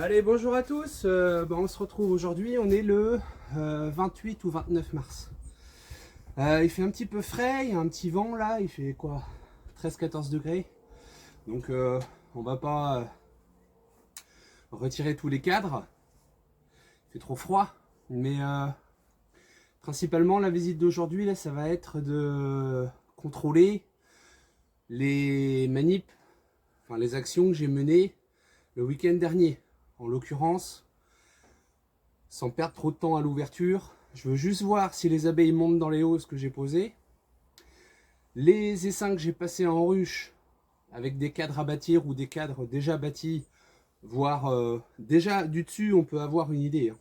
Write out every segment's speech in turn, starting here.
Allez, bonjour à tous. On se retrouve aujourd'hui, on est le 28 ou 29 mars. Il fait un petit peu frais, il y a un petit vent là, il fait quoi, 13-14 degrés. Donc on va pas retirer tous les cadres, il fait trop froid. Mais principalement la visite d'aujourd'hui, là, ça va être de contrôler les manips, enfin les actions que j'ai menées le week-end dernier. En l'occurrence, sans perdre trop de temps à l'ouverture, je veux juste voir si les abeilles montent dans les hausses que j'ai posées. Les essaims que j'ai passés en ruche avec des cadres à bâtir ou des cadres déjà bâtis, voire déjà du dessus, on peut avoir une idée.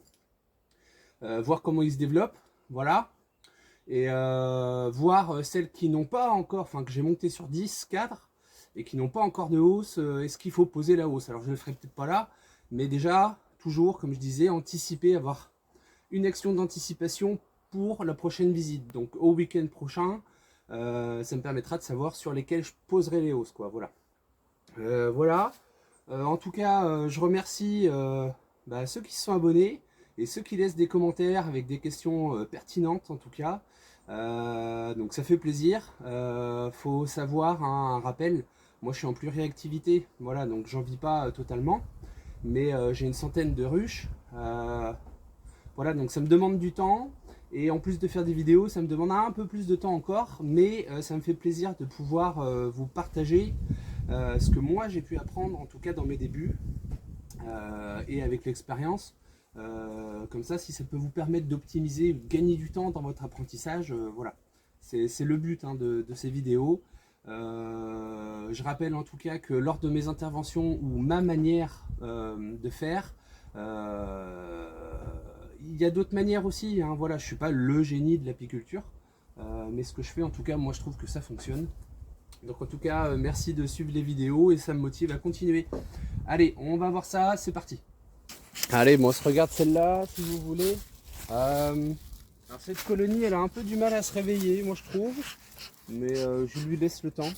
Voir comment ils se développent, voilà. Et voir celles qui n'ont pas encore, enfin que j'ai monté sur 10 cadres et qui n'ont pas encore de hausse, est-ce qu'il faut poser la hausse? Alors je ne le ferai peut-être pas là, mais déjà, toujours, comme je disais, anticiper, avoir une action d'anticipation pour la prochaine visite. Donc au week-end prochain, ça me permettra de savoir sur lesquels je poserai les hausses, quoi. Voilà. Voilà. En tout cas, je remercie ceux qui se sont abonnés et ceux qui laissent des commentaires avec des questions pertinentes, en tout cas. Donc ça fait plaisir. Faut savoir, hein, un rappel, moi je suis en pluriactivité, voilà, donc j'en vis pas totalement, mais j'ai une centaine de ruches. Voilà, donc ça me demande du temps, et en plus de faire des vidéos, ça me demande un peu plus de temps encore, mais ça me fait plaisir de pouvoir vous partager ce que moi j'ai pu apprendre, en tout cas dans mes débuts, et avec l'expérience. Comme ça, si ça peut vous permettre d'optimiser, de gagner du temps dans votre apprentissage, voilà. C'est le but, hein, de ces vidéos. Je rappelle en tout cas que lors de mes interventions ou ma manière de faire, il y a d'autres manières aussi, hein, voilà, je ne suis pas le génie de l'apiculture, mais ce que je fais, en tout cas, moi je trouve que ça fonctionne. Donc en tout cas, merci de suivre les vidéos et ça me motive à continuer. Allez, on va voir ça, c'est parti. Allez, bon, on se regarde celle-là, si vous voulez. Alors cette colonie, elle a un peu du mal à se réveiller, moi je trouve, mais je lui laisse le temps.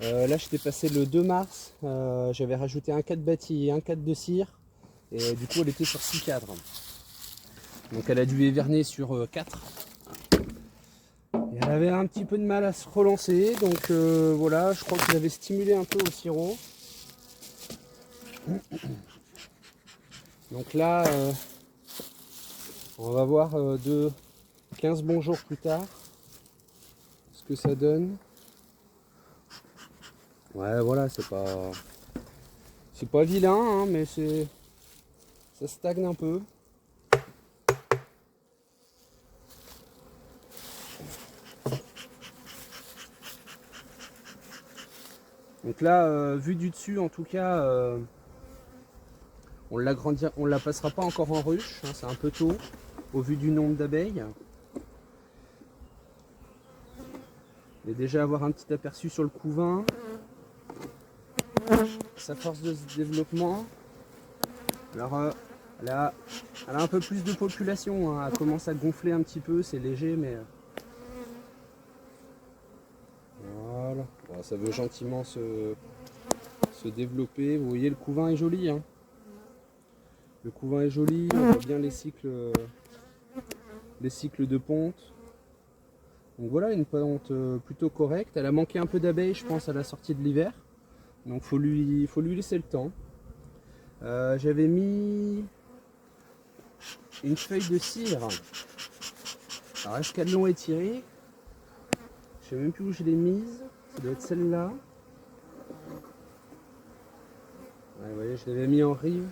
Là, j'étais passé le 2 mars, j'avais rajouté un cadre bâti et un cadre de cire, et du coup, elle était sur 6 cadres. Donc elle a dû hiverner sur 4. Et elle avait un petit peu de mal à se relancer, donc voilà, je crois que j'avais stimulé un peu au sirop. Donc là, on va voir de 15 bons jours plus tard ce que ça donne. Ouais, voilà, c'est pas vilain, hein, mais ça stagne un peu. Donc là, vu du dessus, en tout cas, on la passera pas encore en ruche, hein, c'est un peu tôt au vu du nombre d'abeilles. Et déjà avoir un petit aperçu sur le couvain, sa force de développement. Alors elle a un peu plus de population, hein, elle commence à gonfler un petit peu, c'est léger, mais voilà, bon, ça veut gentiment se développer. Vous voyez, le couvain est joli, hein. Le couvain est joli, on voit bien les cycles de ponte. Donc voilà, une ponte plutôt correcte. Elle a manqué un peu d'abeilles, je pense, à la sortie de l'hiver. Donc faut lui laisser le temps. J'avais mis une feuille de cire. Alors est-ce qu'elles l'ont étirée? Je sais même plus où je l'ai mise. Ça doit être celle-là. Ouais, vous voyez, je l'avais mis en rive.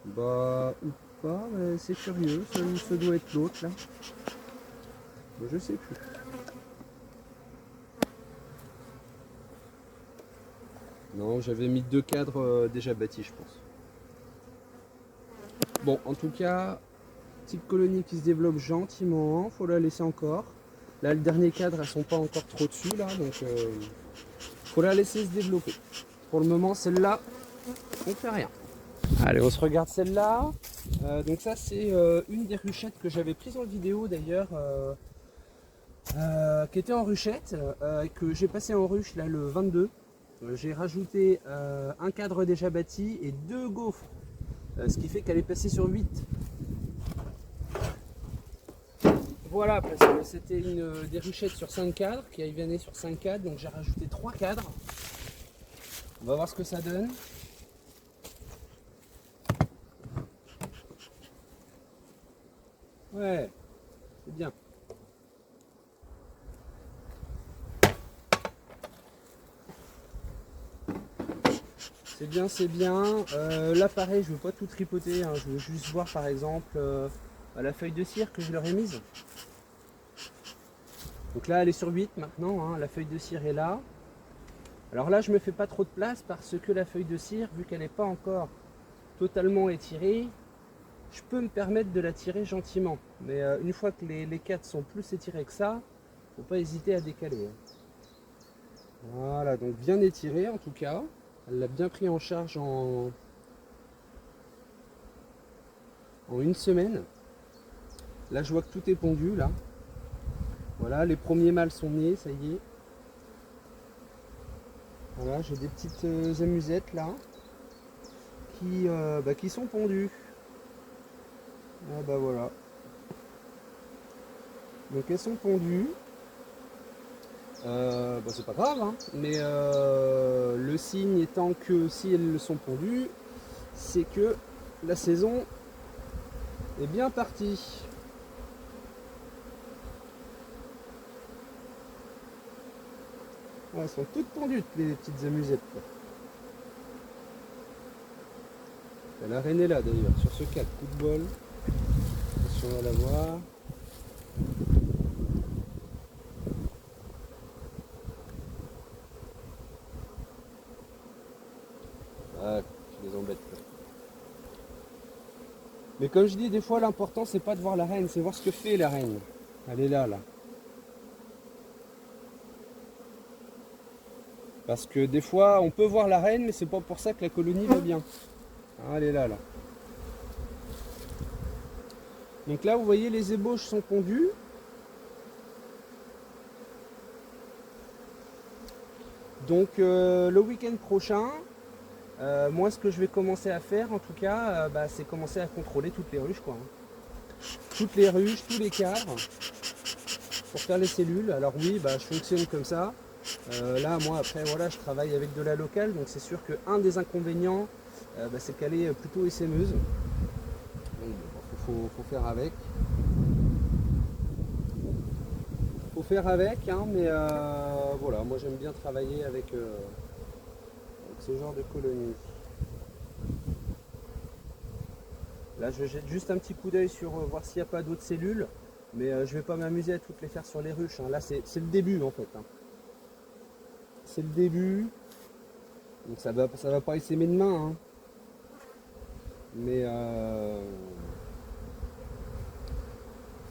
Bah, ou pas, c'est curieux, ça doit être l'autre là. Bah, je sais plus. Non, j'avais mis 2 cadres déjà bâtis, je pense. Bon, en tout cas, petite colonie qui se développe gentiment, faut la laisser encore. Là, le dernier cadre, elles sont pas encore trop dessus là, donc faut la laisser se développer. Pour le moment, celle-là, on fait rien. Allez, on se regarde celle-là. Donc ça, c'est une des ruchettes que j'avais prises en vidéo d'ailleurs qui était en ruchette, que j'ai passé en ruche là, le 22. J'ai rajouté un cadre déjà bâti et 2 gaufres, ce qui fait qu'elle est passée sur 8. Voilà, parce que c'était des ruchettes sur 5 cadres, qui venaient sur 5 cadres, donc j'ai rajouté 3 cadres. On va voir ce que ça donne. Ouais, c'est bien. C'est bien, c'est bien. Là pareil, je ne veux pas tout tripoter, hein. Je veux juste voir par exemple la feuille de cire que je leur ai mise. Donc là elle est sur 8 maintenant, hein. La feuille de cire est là. Alors là je me fais pas trop de place parce que la feuille de cire, vu qu'elle n'est pas encore totalement étirée, je peux me permettre de la tirer gentiment. Mais une fois que les 4 sont plus étirés que ça, faut pas hésiter à décaler, hein. Voilà, donc bien étiré en tout cas. Elle l'a bien pris en charge en 1 semaine. Là je vois que tout est pondu là. Voilà, les premiers mâles sont nés, ça y est. Voilà, j'ai des petites amusettes là qui sont pondues. Ah bah voilà. Donc elles sont pondues. C'est pas grave, hein. Mais le signe étant que si elles sont pondues, c'est que la saison est bien partie. Ouais, elles sont toutes pondues, les petites amusettes. La reine est là d'ailleurs, sur ce 4, coup de bol. Attention à la voir. Ah, je les embête. Mais comme je dis, des fois l'important c'est pas de voir la reine, c'est voir ce que fait la reine. Elle est là, là. Parce que des fois on peut voir la reine, mais c'est pas pour ça que la colonie va bien. Ah, elle est là, là. Donc là vous voyez les ébauches sont pondues. Donc le week-end prochain, moi ce que je vais commencer à faire en tout cas, c'est commencer à contrôler toutes les ruches, quoi, hein. Toutes les ruches, tous les cadres, pour faire les cellules. Alors oui, je fonctionne comme ça. Là moi après voilà, je travaille avec de la locale, donc c'est sûr qu'un des inconvénients, c'est qu'elle est plutôt essaimeuse. Donc faut faire avec. Faut faire avec, hein, mais voilà, moi j'aime bien travailler avec ce genre de colonie. Là je jette juste un petit coup d'œil sur voir s'il n'y a pas d'autres cellules, mais je vais pas m'amuser à toutes les faire sur les ruches, hein. Là c'est le début en fait, hein. C'est le début, donc ça va pas essaimer demain, hein. Mais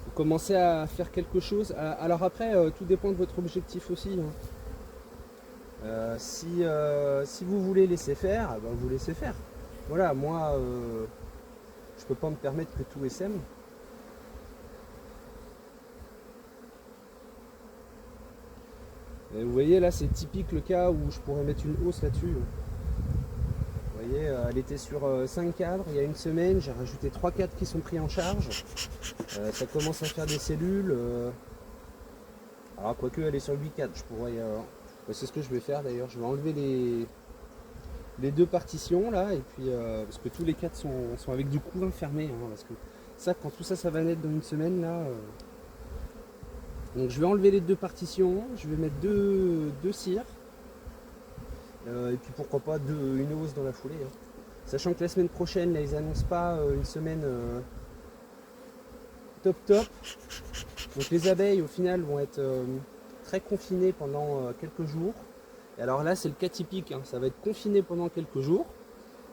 faut commencer à faire quelque chose. Alors après tout dépend de votre objectif aussi, hein. Si vous voulez laisser faire, vous laissez faire. Voilà, moi je peux pas me permettre que tout essaime. Et vous voyez là c'est typique le cas où je pourrais mettre une hausse là-dessus. Vous voyez, elle était sur 5 cadres il y a 1 semaine, j'ai rajouté 3 cadres qui sont pris en charge. Ça commence à faire des cellules. Alors quoique elle est sur 8 cadres, je pourrais. C'est ce que je vais faire d'ailleurs, je vais enlever les 2 partitions là, et puis parce que tous les 4 sont avec du couvain fermé, hein, parce que ça, quand tout ça va naître dans 1 semaine là. Donc je vais enlever les 2 partitions, je vais mettre deux cires, et puis pourquoi pas une hausse dans la foulée, hein. Sachant que la semaine prochaine, là, ils annoncent pas une semaine top top. Donc les abeilles au final vont être très confinées pendant quelques jours. Et alors là c'est le cas typique, hein, ça va être confiné pendant quelques jours.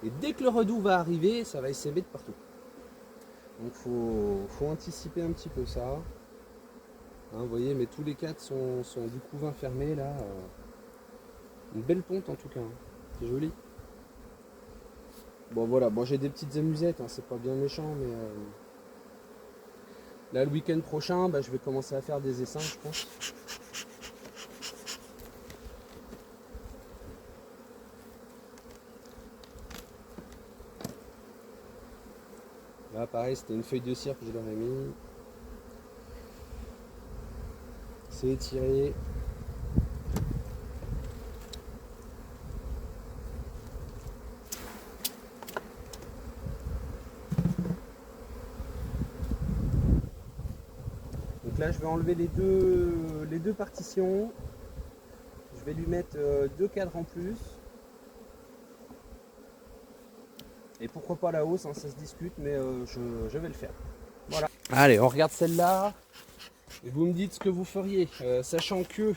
Et dès que le redoux va arriver, ça va essaimer de partout. Donc faut anticiper un petit peu ça. Hein, vous voyez, mais tous les 4 sont du couvain fermé là. Une belle ponte en tout cas, hein. C'est joli. Bon voilà, bon j'ai des petites amusettes, hein, c'est pas bien méchant, mais Là, le week-end prochain, je vais commencer à faire des essaims, je pense. Là, pareil, c'était une feuille de cire que je leur ai mis. C'est étiré. Donc là, je vais enlever les deux partitions. Je vais lui mettre 2 cadres en plus. Et pourquoi pas la hausse, hein, ça se discute, mais je vais le faire. Voilà. Allez, on regarde celle-là. Et vous me dites ce que vous feriez. Sachant que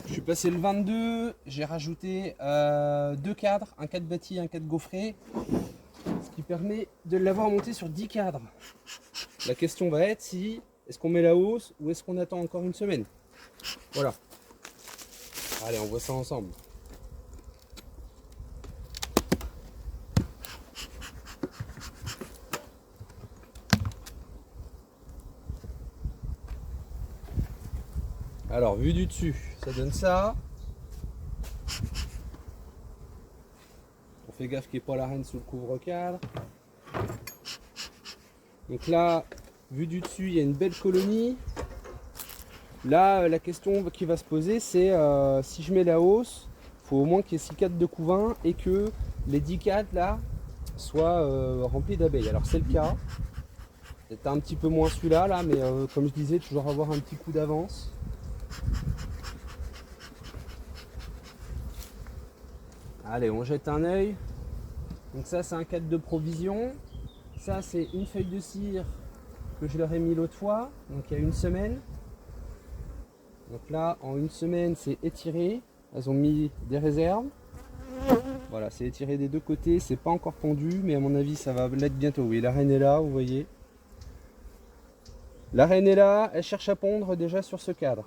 je suis passé le 22, j'ai rajouté 2 cadres, un cadre bâti, un cadre gaufré. Ce qui permet de l'avoir monté sur 10 cadres. La question va être si est-ce qu'on met la hausse ou est-ce qu'on attend encore une semaine. Voilà. Allez, on voit ça ensemble. Alors, vue du dessus, ça donne ça. On fait gaffe qu'il n'y ait pas la reine sous le couvre-cadre. Donc là, vue du dessus, il y a une belle colonie. Là, la question qui va se poser, c'est si je mets la hausse, il faut au moins qu'il y ait 6 cadres de couvain et que les 10 cadres là soient remplis d'abeilles. Alors c'est le cas. C'est un petit peu moins celui-là, là, mais comme je disais, toujours avoir un petit coup d'avance. Allez, on jette un œil. Donc ça, c'est un cadre de provision. Ça, c'est une feuille de cire que je leur ai mis l'autre fois, donc il y a une semaine. Donc là, en une semaine, c'est étiré. Elles ont mis des réserves. Voilà, c'est étiré des deux côtés. C'est pas encore pondu, mais à mon avis, ça va l'être bientôt. Oui, la reine est là, vous voyez. La reine est là, elle cherche à pondre déjà sur ce cadre.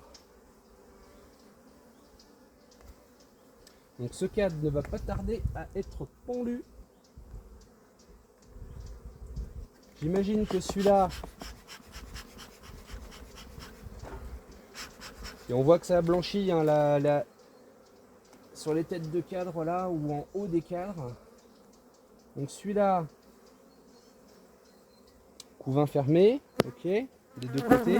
Donc ce cadre ne va pas tarder à être pondu. J'imagine que celui-là, et on voit que ça a blanchi hein, sur les têtes de cadre là ou en haut des cadres. Donc celui-là, couvain fermé, ok, des deux côtés.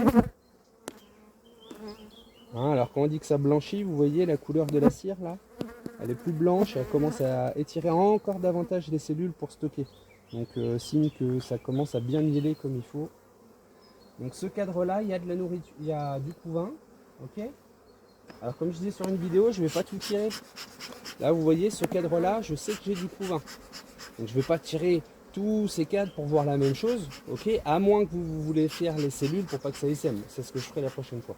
Hein, alors quand on dit que ça blanchit, vous voyez la couleur de la cire là, elle est plus blanche, elle commence à étirer encore davantage les cellules pour stocker. Donc signe que ça commence à bien mieler comme il faut. Donc ce cadre là, il y a de la nourriture, il y a du couvain, ok. Alors comme je disais sur une vidéo, je ne vais pas tout tirer. Là vous voyez ce cadre là, je sais que j'ai du couvain. Donc je ne vais pas tirer tous ces cadres pour voir la même chose, ok. À moins que vous voulez faire les cellules pour pas que ça essaime. C'est ce que je ferai la prochaine fois.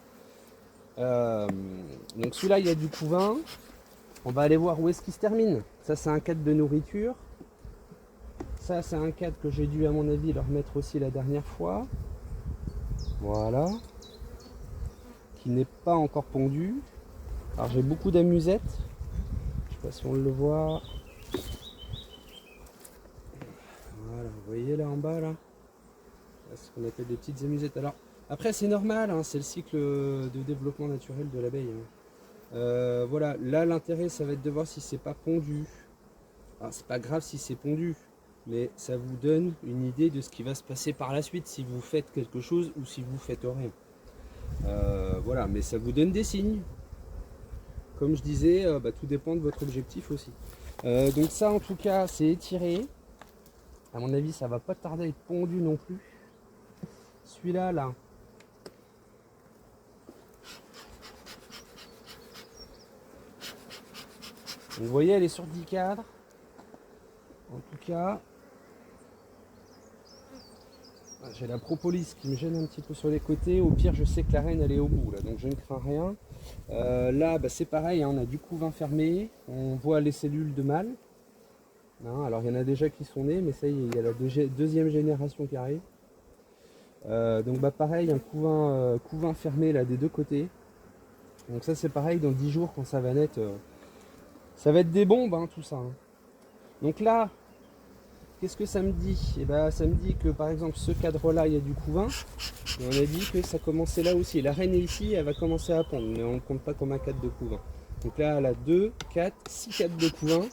Donc celui-là il y a du couvain. On va aller voir où est-ce qu'il se termine. Ça c'est un cadre de nourriture. Ça c'est un cadre que j'ai dû à mon avis leur mettre aussi la dernière fois. Voilà. Qui n'est pas encore pondu. Alors j'ai beaucoup d'amusettes. Je sais pas si on le voit. Voilà, vous voyez là en bas là. C'est ce qu'on appelle des petites amusettes. Alors après c'est normal, hein, c'est le cycle de développement naturel de l'abeille. Hein. Voilà, là l'intérêt ça va être de voir si c'est pas pondu. Alors c'est pas grave si c'est pondu, mais ça vous donne une idée de ce qui va se passer par la suite si vous faites quelque chose ou si vous faites rien. Voilà, mais ça vous donne des signes. Comme je disais, tout dépend de votre objectif aussi. Donc ça en tout cas c'est étiré. À mon avis ça va pas tarder à être pondu non plus. Celui-là là. Vous voyez elle est sur 10 cadres. En tout cas. J'ai la propolis qui me gêne un petit peu sur les côtés. Au pire je sais que la reine elle est au bout là, donc je ne crains rien. Là c'est pareil, hein, on a du couvain fermé. On voit les cellules de mâle. Hein, alors il y en a déjà qui sont nés, mais ça y est, il y a la deuxième génération qui arrive. Donc pareil, un couvain fermé là des deux côtés. Donc ça c'est pareil, dans 10 jours quand ça va naître, ça va être des bombes hein, tout ça. Hein. Donc là, qu'est-ce que ça me dit? Et ben, ça me dit que par exemple ce cadre-là, il y a du couvain. Et on a dit que ça commençait là aussi. La reine est ici, elle va commencer à pondre, mais on ne compte pas comme un cadre de couvain. Donc là, elle a 2, 4, 6 cadres de couvain.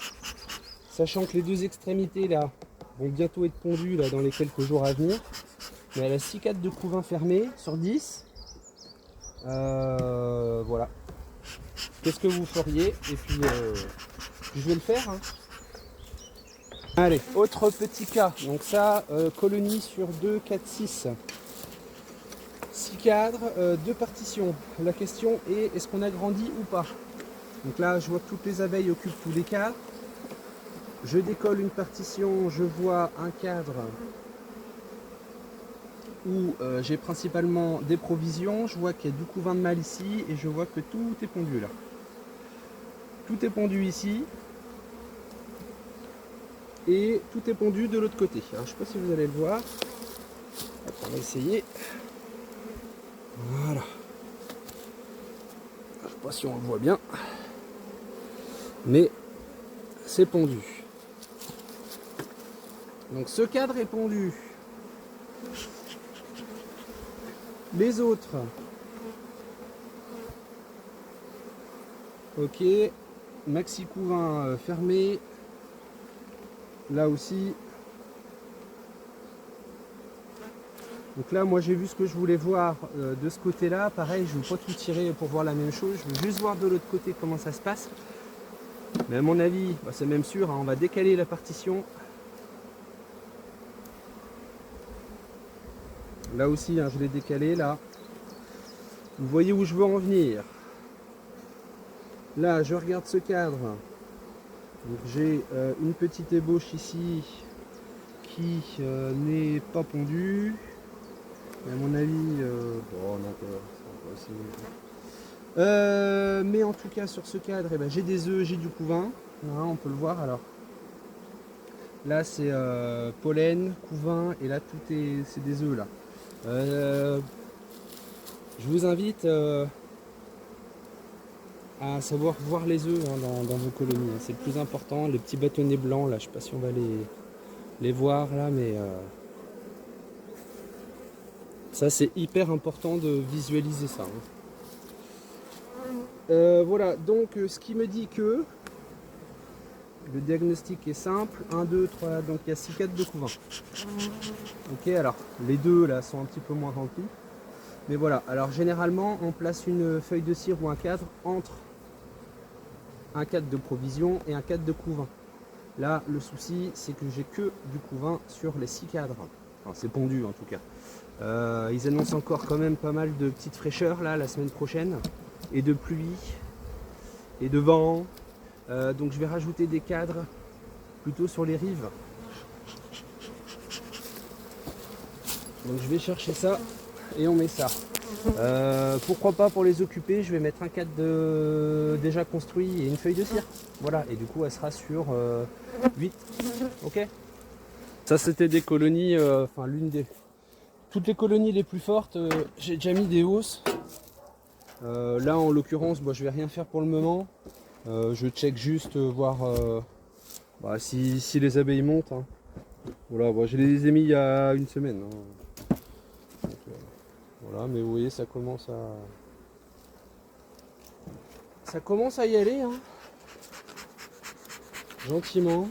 Sachant que les deux extrémités là vont bientôt être pondues là, dans les quelques jours à venir. Mais elle a 6 cadres de couvain fermés sur 10. Voilà. Qu'est-ce que vous feriez? Et puis je vais le faire. Hein. Allez, autre petit cas. Donc ça, colonie sur 2, 4, 6. 6 cadres, 2 partitions. La question est, est-ce qu'on agrandit ou pas? Donc là, je vois que toutes les abeilles occupent tous les cadres. Je décolle une partition, je vois un cadre où j'ai principalement des provisions. Je vois qu'il y a du couvain de mâle ici et je vois que tout est pondu là. Tout est pondu ici. Et tout est pondu de l'autre côté. Alors, je ne sais pas si vous allez le voir. Hop, on va essayer. Voilà. Je ne sais pas si on le voit bien. Mais c'est pondu. Donc ce cadre est pondu. Les autres. Ok. Maxi couvain fermé. Là aussi. Donc là, moi j'ai vu ce que je voulais voir de ce côté-là. Pareil, je ne veux pas tout tirer pour voir la même chose. Je veux juste voir de l'autre côté comment ça se passe. Mais à mon avis, bah, c'est même sûr, hein, on va décaler la partition. Là aussi, hein, je l'ai décalé, là. Vous voyez où je veux en venir. Là, je regarde ce cadre. J'ai une petite ébauche ici qui n'est pas pondue. Mais à mon avis, bon, non, mais en tout cas, sur ce cadre, eh ben, j'ai des œufs, j'ai du couvain. Hein, on peut le voir alors. Là, c'est pollen, couvain, et là, c'est des œufs là. Je vous invite à savoir voir les œufs hein, dans vos colonies. Hein. C'est le plus important. Les petits bâtonnets blancs, là, je sais pas si on va les voir là, mais ça, c'est hyper important de visualiser ça. Hein. Voilà, donc ce qui me dit que le diagnostic est simple. 1, 2, 3, donc il y a 6 cadres de couvain. Ok, alors les deux là sont un petit peu moins remplis. Mais voilà, alors généralement on place une feuille de cire ou un cadre entre un cadre de provision et un cadre de couvain. Là, le souci, c'est que j'ai que du couvain sur les 6 cadres. Enfin, c'est pondu en tout cas. Ils annoncent encore quand même pas mal de petites fraîcheurs là la semaine prochaine. Et de pluie. Et de vent. Donc je vais rajouter des cadres plutôt sur les rives. Donc je vais chercher ça et on met ça. Pourquoi pas pour les occuper, je vais mettre un cadre déjà construit et une feuille de cire. Voilà, et du coup elle sera sur 8. Ok. Ça c'était des colonies, enfin l'une des... Toutes les colonies les plus fortes, j'ai déjà mis des hausses. Là en l'occurrence, je vais rien faire pour le moment. Je check juste voir si les abeilles montent. Hein. Voilà, je les ai mis il y a une semaine. Hein. Donc, voilà, mais vous voyez, ça commence à y aller. Hein. Gentiment.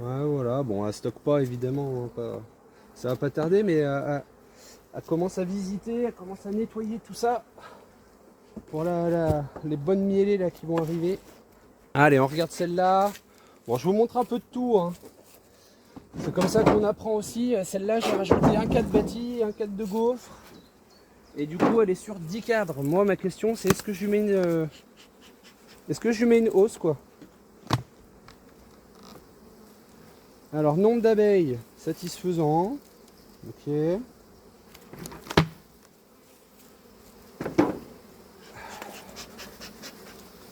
Ouais, voilà, bon, elle stocke pas évidemment. Hein, ça va pas tarder, mais elle commence à visiter, elle commence à nettoyer tout ça. Pour les bonnes mielées là qui vont arriver. Allez, on regarde celle-là. Bon, je vous montre un peu de tout. Hein. C'est comme ça qu'on apprend aussi. Celle-là, j'ai rajouté un cadre bâti, un cadre de gaufre. Et du coup, elle est sur 10 cadres. Moi, ma question, c'est est-ce que je lui mets une hausse, quoi. Alors, nombre d'abeilles satisfaisant. Ok.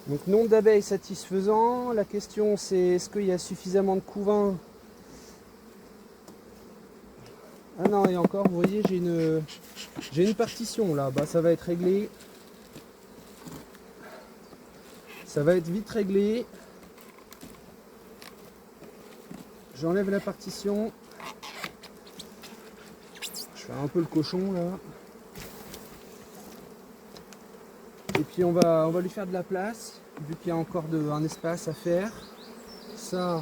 Donc nombre d'abeilles satisfaisant, la question c'est est-ce qu'il y a suffisamment de couvain? Ah non, et encore, vous voyez, j'ai une partition là, ça va être réglé. Ça va être vite réglé. J'enlève la partition. Je fais un peu le cochon là. Et puis on va lui faire de la place, vu qu'il y a encore un espace à faire. Ça,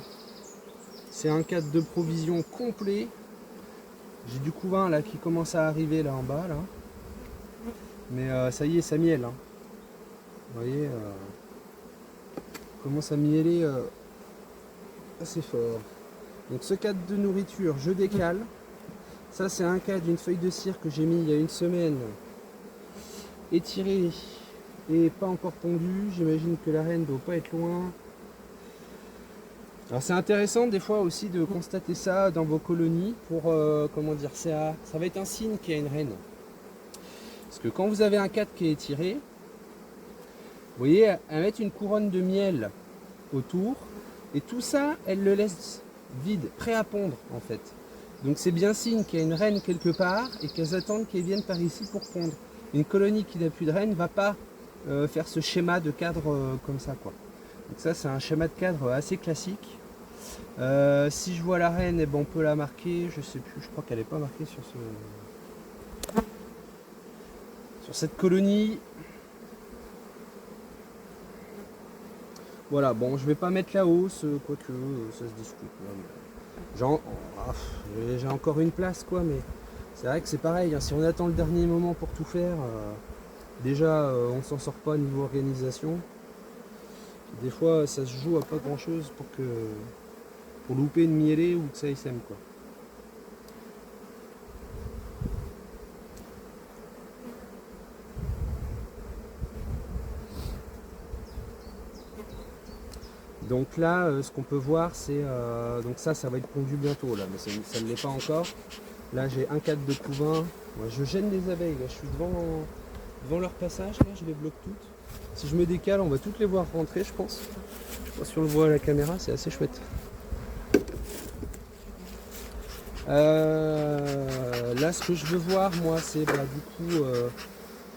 c'est un cadre de provision complet. J'ai du couvain là qui commence à arriver là en bas là. Mais ça y est, ça mielle. Hein. Vous voyez, commence à mieler assez fort. Donc ce cadre de nourriture, je décale. Ça c'est un cadre d'une feuille de cire que j'ai mis il y a une semaine. Étiré et pas encore pondu. J'imagine que la reine ne doit pas être loin. Alors c'est intéressant des fois aussi de constater ça dans vos colonies pour, comment dire, ça va être un signe qu'il y a une reine. Parce que quand vous avez un cadre qui est étiré, vous voyez, elle met une couronne de miel autour et tout ça, elle le laisse vide, prêt à pondre en fait. Donc c'est bien signe qu'il y a une reine quelque part et qu'elles attendent qu'elle vienne par ici pour pondre. Une colonie qui n'a plus de reine ne va pas faire ce schéma de cadre comme ça, quoi. Donc ça c'est un schéma de cadre assez classique. Si je vois la reine, eh ben, on peut la marquer, je sais plus, je crois qu'elle n'est pas marquée sur cette colonie. Voilà, bon, je vais pas mettre la hausse, quoique ça se discute. J'ai encore une place, quoi, mais c'est vrai que c'est pareil, hein, si on attend le dernier moment pour tout faire, déjà on s'en sort pas niveau organisation. Des fois ça se joue à pas grand chose pour louper une mielée ou que ça sème, quoi. Donc là, ce qu'on peut voir, c'est donc ça va être pondu bientôt là, mais ça ne l'est pas encore. Là, j'ai un cadre de couvain. Moi, je gêne les abeilles. Là, je suis devant leur passage. Là, je les bloque toutes. Si je me décale, on va toutes les voir rentrer, je pense. Je sais pas si on le voit à la caméra, c'est assez chouette. Là, ce que je veux voir, moi, c'est du coup.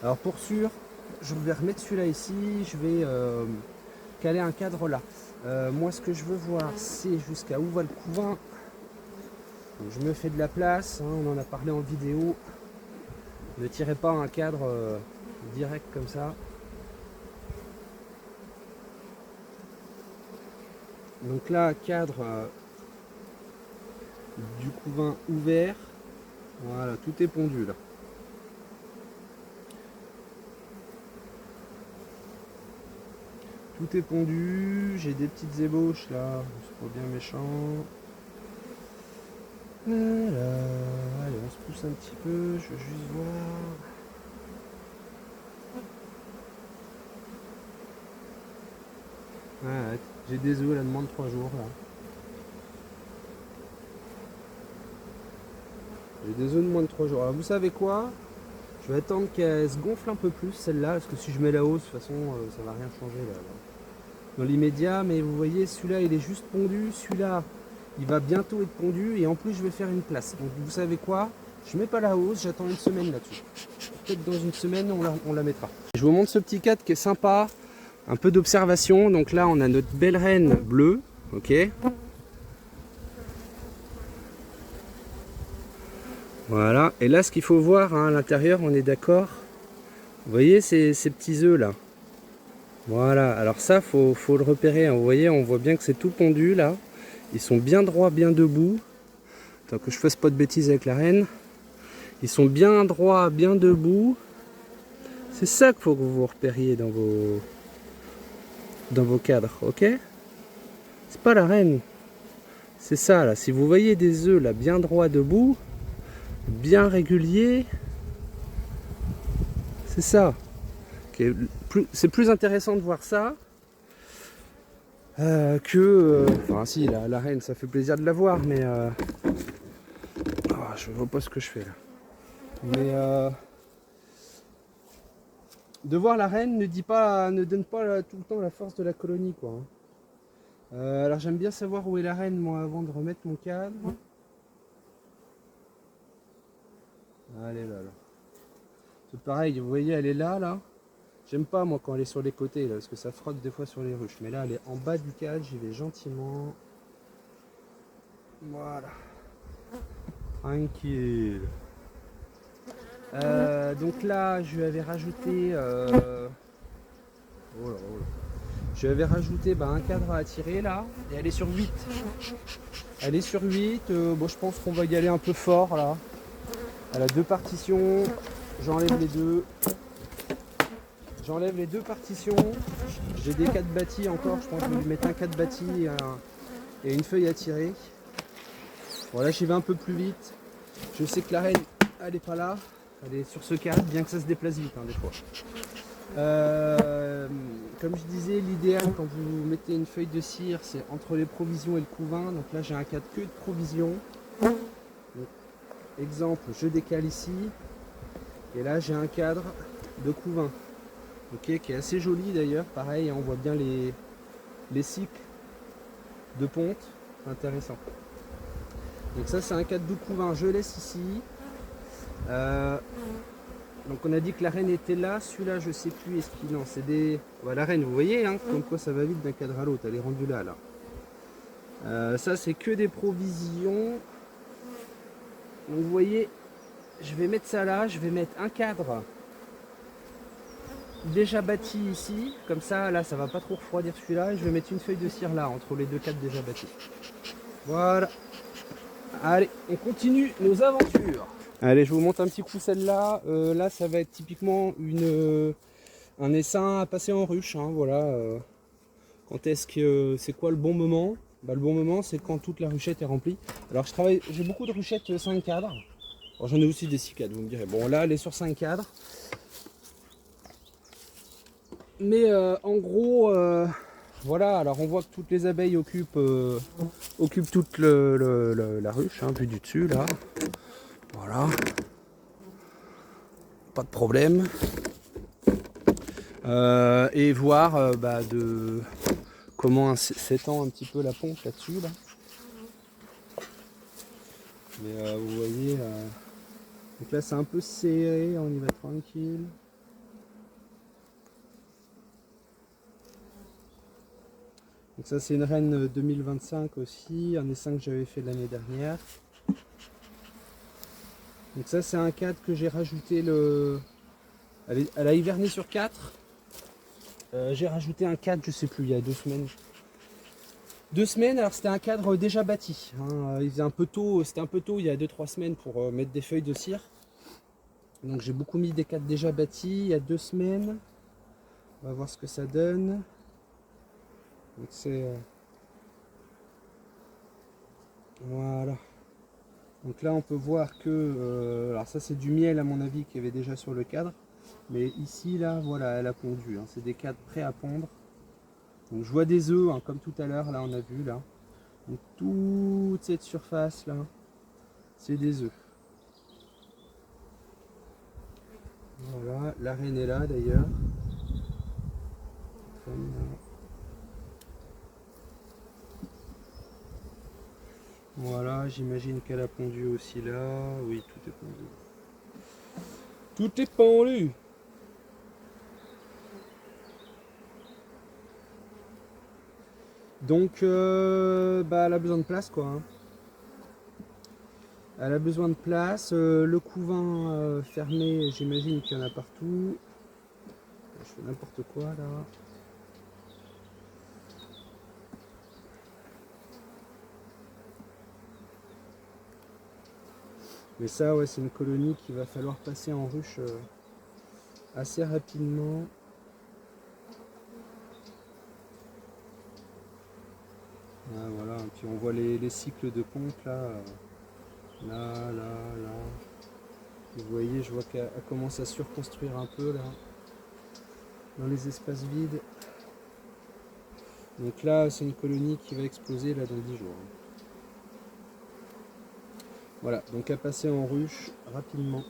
Alors pour sûr, je vais remettre celui-là ici. Je vais caler un cadre là. Moi, ce que je veux voir, c'est jusqu'à où va le couvain. Donc, je me fais de la place, hein, on en a parlé en vidéo. Ne tirez pas un cadre direct comme ça. Donc là, cadre du couvain ouvert. Voilà, tout est pondu là. Tout est pondu, j'ai des petites ébauches là, c'est pas bien méchant. Voilà. Allez, on se pousse un petit peu, je veux juste voir. Ouais, j'ai des œufs là de moins de 3 jours là. J'ai des œufs de moins de 3 jours. Alors vous savez quoi? Je vais attendre qu'elle se gonfle un peu plus celle-là, parce que si je mets la hausse, de toute façon ça va rien changer là. Dans l'immédiat, mais vous voyez celui-là il est juste pondu, celui-là il va bientôt être pondu et en plus je vais faire une place. Donc vous savez quoi? Je mets pas la hausse, j'attends une semaine là-dessus. Peut-être dans une semaine on la mettra. Je vous montre ce petit cadre qui est sympa, un peu d'observation. Donc là on a notre belle reine bleue, ok. Voilà, et là ce qu'il faut voir hein, à l'intérieur, on est d'accord. Vous voyez ces petits œufs là. Voilà, alors ça faut le repérer, hein. Vous voyez, on voit bien que c'est tout pondu là. Ils sont bien droits, bien debout. Tant que je fasse pas de bêtises avec la reine. Ils sont bien droits, bien debout. C'est ça qu'il faut que vous repériez dans vos cadres, ok? C'est pas la reine. C'est ça là. Si vous voyez des œufs là bien droits, debout, bien réguliers, c'est ça. Okay. C'est plus intéressant de voir ça enfin si, la reine, ça fait plaisir de la voir, mais je vois pas ce que je fais là. Mais de voir la reine ne donne pas tout le temps la force de la colonie, quoi. Alors j'aime bien savoir où est la reine, moi, avant de remettre mon cadre. Elle est là. C'est pareil, vous voyez, elle est là. J'aime pas moi quand elle est sur les côtés là, parce que ça frotte des fois sur les ruches. Mais là elle est en bas du cadre, j'y vais gentiment. Voilà. Tranquille. Donc là je lui avais rajouté oh là, oh là. Je lui avais rajouté un cadre à tirer là, et elle est sur 8. Elle est sur 8, bon, je pense qu'on va y aller un peu fort là. Elle a 2 partitions, j'enlève les deux. J'enlève les 2 partitions. J'ai des cadres bâtis encore, je pense que je vais lui mettre un cadre bâti et une feuille à tirer. Voilà, j'y vais un peu plus vite. Je sais que la reine, elle n'est pas là. Elle est sur ce cadre, bien que ça se déplace vite des fois. Comme je disais, l'idéal quand vous mettez une feuille de cire, c'est entre les provisions et le couvain. Donc là, j'ai un cadre que de provisions. Donc, exemple, je décale ici. Et là, j'ai un cadre de couvain. Okay, qui est assez joli d'ailleurs. Pareil, on voit bien les cycles de ponte. Intéressant. Donc ça, c'est un cadre de couvain. Je laisse ici. Donc on a dit que la reine était là, celui-là je sais plus, est-ce qu'il non, c'est des. La reine, vous voyez, comme quoi ça va vite d'un cadre à l'autre, elle est rendue là. Ça c'est que des provisions. Donc vous voyez, je vais mettre ça là, je vais mettre un cadre déjà bâti ici, comme ça là ça va pas trop refroidir celui-là, et je vais mettre une feuille de cire là, entre les 2 cadres déjà bâtis. Voilà. Allez, on continue nos aventures. Allez, je vous montre un petit coup celle-là. Là, ça va être typiquement un essaim à passer en ruche. Voilà. Quand est-ce que c'est quoi le bon moment? Le bon moment, c'est quand toute la ruchette est remplie. Alors, j'ai beaucoup de ruchettes 5 cadres. J'en ai aussi des 6 cadres, vous me direz. Bon, là, elle est sur 5 cadres. Mais en gros, voilà. Alors, on voit que toutes les abeilles occupent toute la ruche, vue du dessus, là. Voilà, pas de problème. Et voir de comment s'étend un petit peu la pompe là-dessus. Là. Mais vous voyez, donc là c'est un peu serré, on y va tranquille. Donc ça c'est une reine 2025 aussi, un essaim que j'avais fait l'année dernière. Donc ça c'est un cadre que j'ai rajouté elle a hiverné sur 4. J'ai rajouté un cadre, je sais plus, il y a 2 semaines. 2 semaines, alors c'était un cadre déjà bâti. Il faisait un peu tôt, c'était un peu tôt il y a 2-3 semaines pour mettre des feuilles de cire. Donc j'ai beaucoup mis des cadres déjà bâtis il y a 2 semaines. On va voir ce que ça donne. Donc c'est voilà. Donc là on peut voir que, alors ça c'est du miel à mon avis qui avait déjà sur le cadre. Mais ici là, voilà, elle a pondu. C'est des cadres prêts à pondre. Donc je vois des œufs, comme tout à l'heure, là on a vu là. Donc toute cette surface là, c'est des œufs. Voilà, la reine est là d'ailleurs. Voilà, j'imagine qu'elle a pondu aussi là. Oui, tout est pondu. Tout est pendu. Donc, elle a besoin de place quoi. Elle a besoin de place. Le couvain fermé, j'imagine qu'il y en a partout. Je fais n'importe quoi là. Mais ça, ouais, c'est une colonie qu'il va falloir passer en ruche assez rapidement. Ah, voilà, et puis on voit les cycles de pompe là. Là. Vous voyez, je vois qu'elle commence à surconstruire un peu là. Dans les espaces vides. Donc là, c'est une colonie qui va exploser là dans 10 jours. Voilà, donc à passer en ruche rapidement.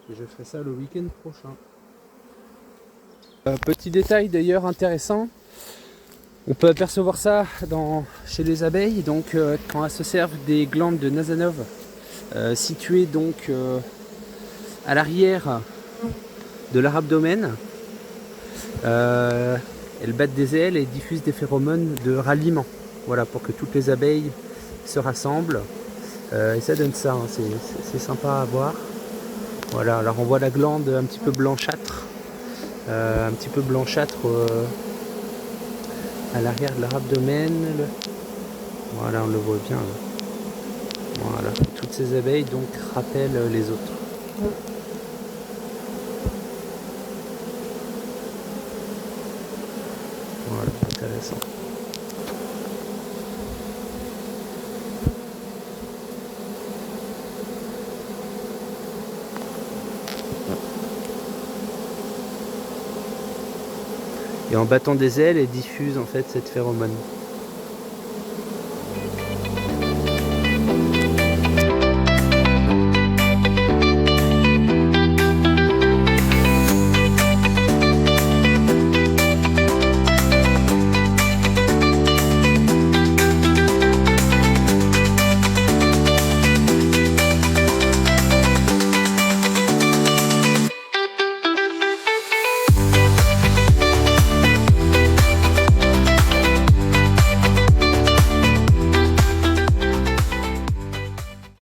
Et je ferai ça le week-end prochain. Petit détail d'ailleurs intéressant. On peut apercevoir ça chez les abeilles, donc quand elles se servent des glandes de Nasonov, situées donc à l'arrière de leur abdomen. Elles battent des ailes et diffusent des phéromones de ralliement. Voilà, pour que toutes les abeilles se rassemblent. Et ça donne ça, hein, c'est sympa à voir. Voilà, alors on voit la glande un petit peu blanchâtre. À l'arrière de leur abdomen. Voilà, on le voit bien. Là. Voilà, toutes ces abeilles donc rappellent les autres. Voilà, intéressant. Et en battant des ailes, elles diffusent en fait cette phéromone.